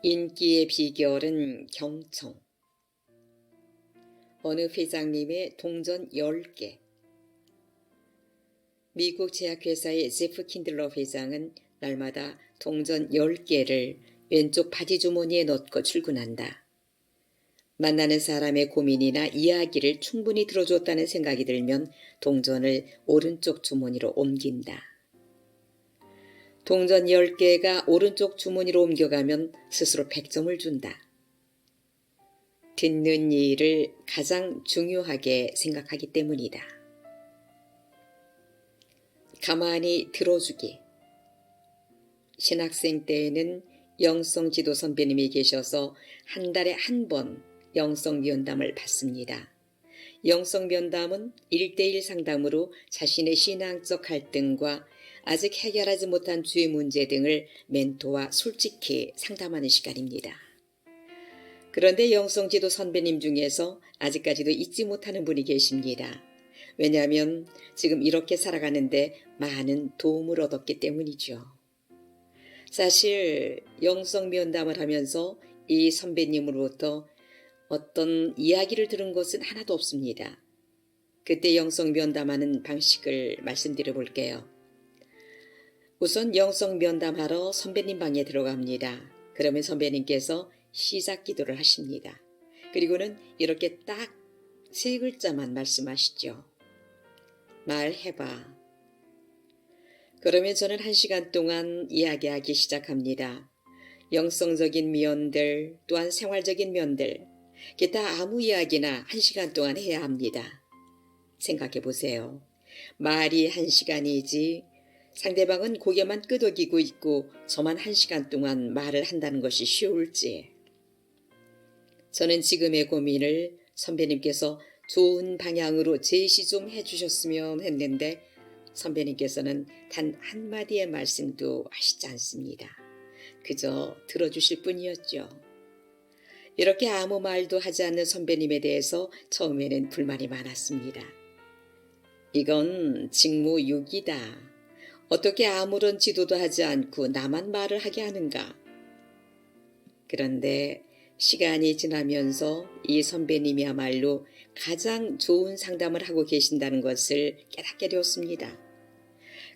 인기의 비결은 경청. 어느 회장님의 동전 10개. 미국 제약회사의 제프 킨들러 회장은 날마다 동전 10개를 왼쪽 바지 주머니에 넣고 출근한다. 만나는 사람의 고민이나 이야기를 충분히 들어줬다는 생각이 들면 동전을 오른쪽 주머니로 옮긴다. 동전 10개가 오른쪽 주머니로 옮겨가면 스스로 100점을 준다. 듣는 일을 가장 중요하게 생각하기 때문이다. 가만히 들어주기. 신학생 때에는 영성지도 선배님이 계셔서 한 달에 한 번 영성면담을 받습니다. 영성면담은 1대1 상담으로 자신의 신앙적 갈등과 아직 해결하지 못한 주의 문제 등을 멘토와 솔직히 상담하는 시간입니다. 그런데 영성지도 선배님 중에서 아직까지도 잊지 못하는 분이 계십니다. 왜냐하면 지금 이렇게 살아가는데 많은 도움을 얻었기 때문이죠. 사실 영성면담을 하면서 이 선배님으로부터 어떤 이야기를 들은 것은 하나도 없습니다. 그때 영성면담하는 방식을 말씀드려 볼게요. 우선 영성면담하러 선배님 방에 들어갑니다. 그러면 선배님께서 시작 기도를 하십니다. 그리고는 이렇게 딱 3글자만 말씀하시죠. 말해봐. 그러면 저는 1시간 동안 이야기하기 시작합니다. 영성적인 면들, 또한 생활적인 면들, 기타 아무 이야기나 1시간 동안 해야 합니다. 생각해 보세요. 말이 1시간이지 상대방은 고개만 끄덕이고 있고 저만 1시간 동안 말을 한다는 것이 쉬울지. 저는 지금의 고민을 선배님께서 좋은 방향으로 제시 좀 해주셨으면 했는데 선배님께서는 단 한마디의 말씀도 하시지 않습니다. 그저 들어주실 뿐이었죠. 이렇게 아무 말도 하지 않는 선배님에 대해서 처음에는 불만이 많았습니다. 이건 직무유기다. 어떻게 아무런 지도도 하지 않고 나만 말을 하게 하는가? 그런데 시간이 지나면서 이 선배님이야말로 가장 좋은 상담을 하고 계신다는 것을 깨닫게 되었습니다.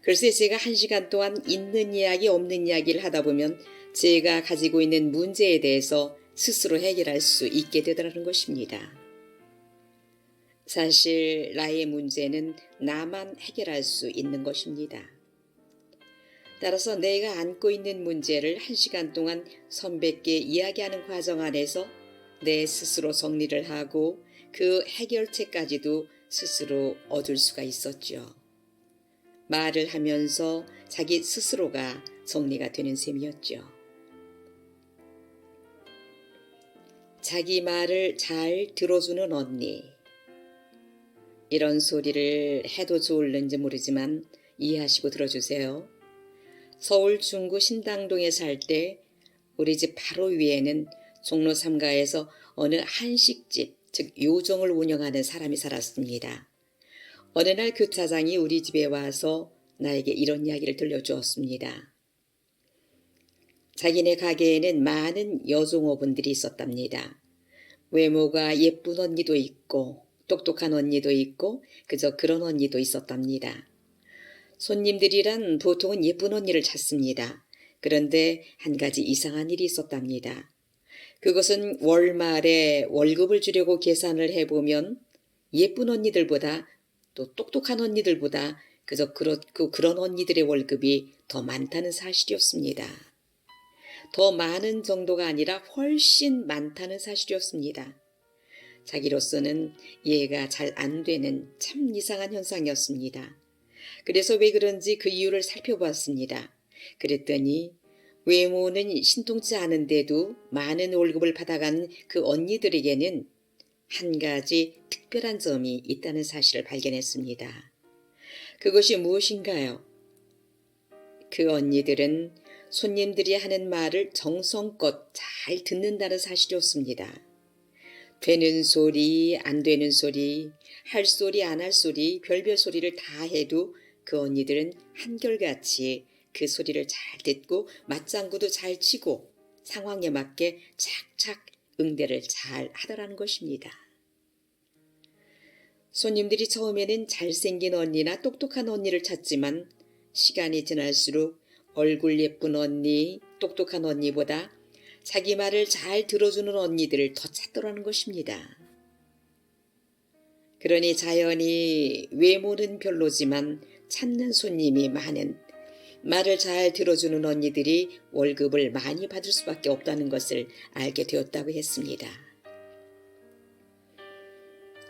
글쎄 제가 1시간 동안 있는 이야기 없는 이야기를 하다 보면 제가 가지고 있는 문제에 대해서 스스로 해결할 수 있게 되더라는 것입니다. 사실 나의 문제는 나만 해결할 수 있는 것입니다. 따라서 내가 안고 있는 문제를 1시간 동안 선배께 이야기하는 과정 안에서 내 스스로 정리를 하고 그 해결책까지도 스스로 얻을 수가 있었죠. 말을 하면서 자기 스스로가 정리가 되는 셈이었죠. 자기 말을 잘 들어주는 언니. 이런 소리를 해도 좋을는지 모르지만 이해하시고 들어주세요. 서울 중구 신당동에 살 때 우리 집 바로 위에는 종로 3가에서 어느 한식집, 즉 요정을 운영하는 사람이 살았습니다. 어느 날 교차장이 우리 집에 와서 나에게 이런 이야기를 들려주었습니다. 자기네 가게에는 많은 여종업원들이 있었답니다. 외모가 예쁜 언니도 있고 똑똑한 언니도 있고 그저 그런 언니도 있었답니다. 손님들이란 보통은 예쁜 언니를 찾습니다. 그런데 한 가지 이상한 일이 있었답니다. 그것은 월말에 월급을 주려고 계산을 해보면 예쁜 언니들보다 또 똑똑한 언니들보다 그저 그런 언니들의 월급이 더 많다는 사실이었습니다. 더 많은 정도가 아니라 훨씬 많다는 사실이었습니다. 자기로서는 이해가 잘 안 되는 참 이상한 현상이었습니다. 그래서 왜 그런지 그 이유를 살펴보았습니다. 그랬더니 외모는 신통치 않은데도 많은 월급을 받아가는 그 언니들에게는 한 가지 특별한 점이 있다는 사실을 발견했습니다. 그것이 무엇인가요? 그 언니들은 손님들이 하는 말을 정성껏 잘 듣는다는 사실이었습니다. 되는 소리, 안 되는 소리, 할 소리, 안 할 소리, 별별 소리를 다 해도 그 언니들은 한결같이 그 소리를 잘 듣고 맞장구도 잘 치고 상황에 맞게 착착 응대를 잘 하더라는 것입니다. 손님들이 처음에는 잘생긴 언니나 똑똑한 언니를 찾지만 시간이 지날수록 얼굴 예쁜 언니, 똑똑한 언니보다 자기 말을 잘 들어주는 언니들을 더 찾더라는 것입니다. 그러니 자연히 외모는 별로지만 찾는 손님이 많은, 말을 잘 들어주는 언니들이 월급을 많이 받을 수밖에 없다는 것을 알게 되었다고 했습니다.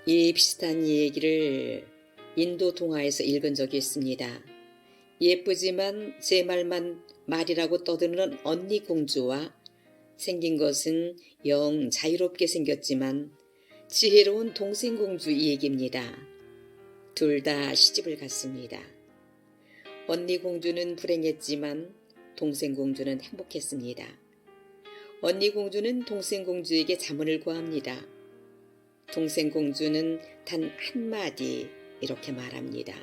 이 비슷한 얘기를 인도 동화에서 읽은 적이 있습니다. 예쁘지만 제 말만 말이라고 떠드는 언니 공주와 생긴 것은 영 자유롭게 생겼지만 지혜로운 동생 공주 얘기입니다. 둘 다 시집을 갔습니다. 언니 공주는 불행했지만 동생 공주는 행복했습니다. 언니 공주는 동생 공주에게 자문을 구합니다. 동생 공주는 단 한마디 이렇게 말합니다.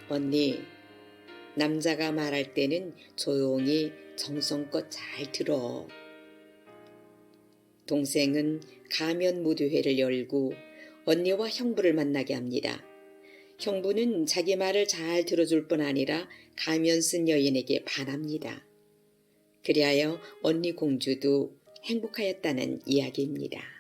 언니, 남자가 말할 때는 조용히 정성껏 잘 들어. 동생은 가면 무도회를 열고 언니와 형부를 만나게 합니다. 형부는 자기 말을 잘 들어줄 뿐 아니라 가면 쓴 여인에게 반합니다. 그리하여 언니 공주도 행복하였다는 이야기입니다.